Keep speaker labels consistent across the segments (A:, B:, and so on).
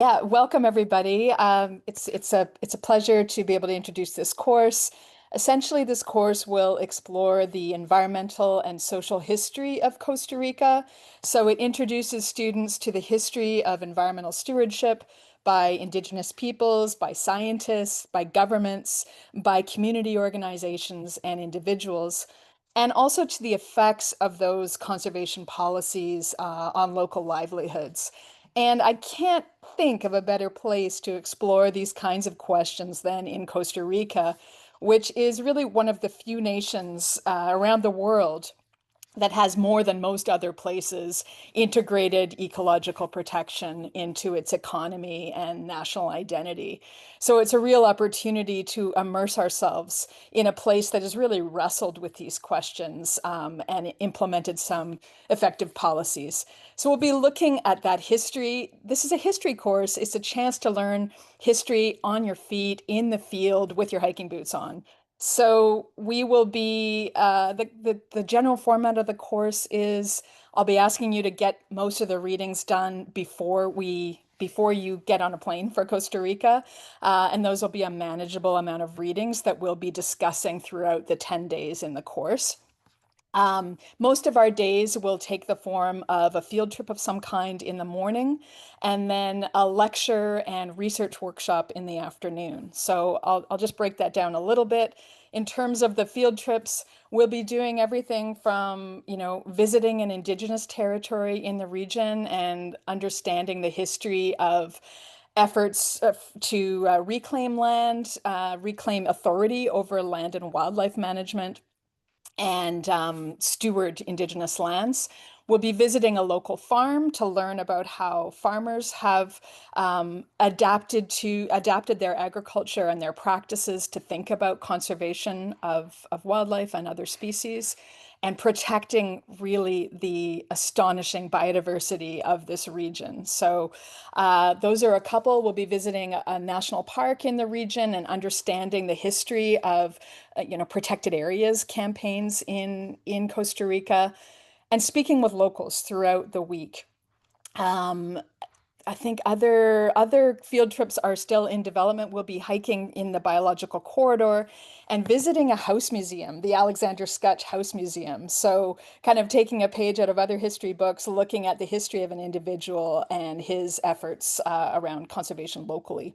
A: Yeah, welcome everybody. It's a pleasure to be able to introduce this course. Essentially, this course will explore the environmental and social history of Costa Rica. So it introduces students to the history of environmental stewardship by Indigenous peoples, by scientists, by governments, by community organizations and individuals, and also to the effects of those conservation policies on local livelihoods. And I can't think of a better place to explore these kinds of questions than in Costa Rica, which is really one of the few nations around the world that has more than most other places integrated ecological protection into its economy and national identity. So it's a real opportunity to immerse ourselves in a place that has really wrestled with these questions and implemented some effective policies. So we'll be looking at that history. This is a history course. It's a chance to learn history on your feet in the field with your hiking boots on. So we will be the general format of the course is I'll be asking you to get most of the readings done before you get on a plane for Costa Rica, and those will be a manageable amount of readings that we'll be discussing throughout the 10 days in the course. Most of our days will take the form of a field trip of some kind in the morning, and then a lecture and research workshop in the afternoon. So I'll just break that down a little bit. In terms of the field trips, we'll be doing everything from, visiting an indigenous territory in the region and understanding the history of efforts to reclaim land, reclaim authority over land and wildlife management and steward Indigenous lands. We'll be visiting a local farm to learn about how farmers have adapted their agriculture and their practices to think about conservation of wildlife and other species and protecting really the astonishing biodiversity of this region. So those are a couple. We'll be visiting a national park in the region and understanding the history of, protected areas campaigns in Costa Rica, and speaking with locals throughout the week. Um, I think other field trips are still in development. We'll be hiking in the biological corridor and visiting a house museum, the Alexander Skutch House Museum. So kind of taking a page out of other history books, looking at the history of an individual and his efforts around conservation locally.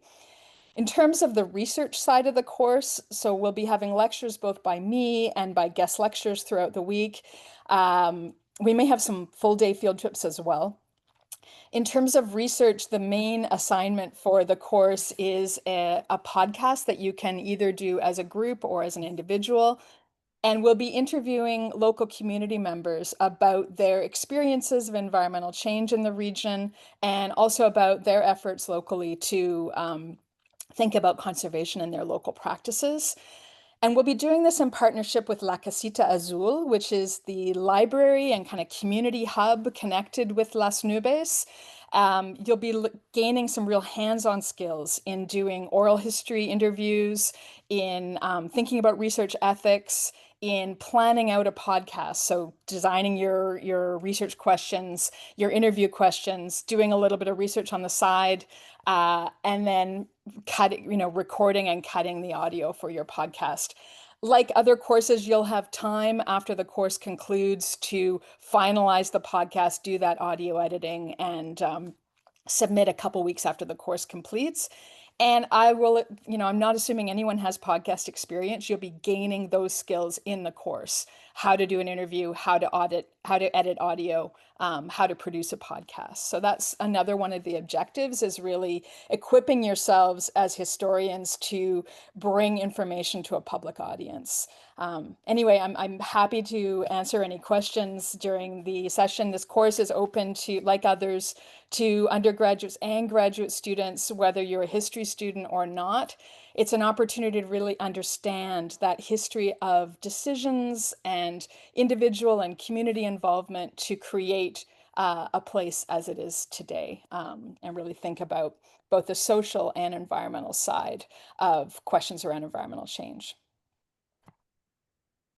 A: In terms of the research side of the course, so we'll be having lectures both by me and by guest lectures throughout the week. We may have some full day field trips as well. In terms of research, the main assignment for the course is a podcast that you can either do as a group or as an individual. And we'll be interviewing local community members about their experiences of environmental change in the region and also about their efforts locally to think about conservation in their local practices. And we'll be doing this in partnership with La Casita Azul, which is the library and kind of community hub connected with Las Nubes. You'll be gaining some real hands-on skills in doing oral history interviews, in thinking about research ethics, in planning out a podcast. So designing your research questions, your interview questions, doing a little bit of research on the side, and then recording and cutting the audio for your podcast. Like other courses, you'll have time after the course concludes to finalize the podcast, do that audio editing, and submit a couple weeks after the course completes. And I will, I'm not assuming anyone has podcast experience. You'll be gaining those skills in the course, how to do an interview, how to audit, how to edit audio, how to produce a podcast. So that's another one of the objectives, is really equipping yourselves as historians to bring information to a public audience. Anyway, I'm happy to answer any questions during the session. This course is open to, like others, to undergraduates and graduate students, whether you're a history student or not. It's an opportunity to really understand that history of decisions and individual and community involvement to create a place as it is today, and really think about both the social and environmental side of questions around environmental change.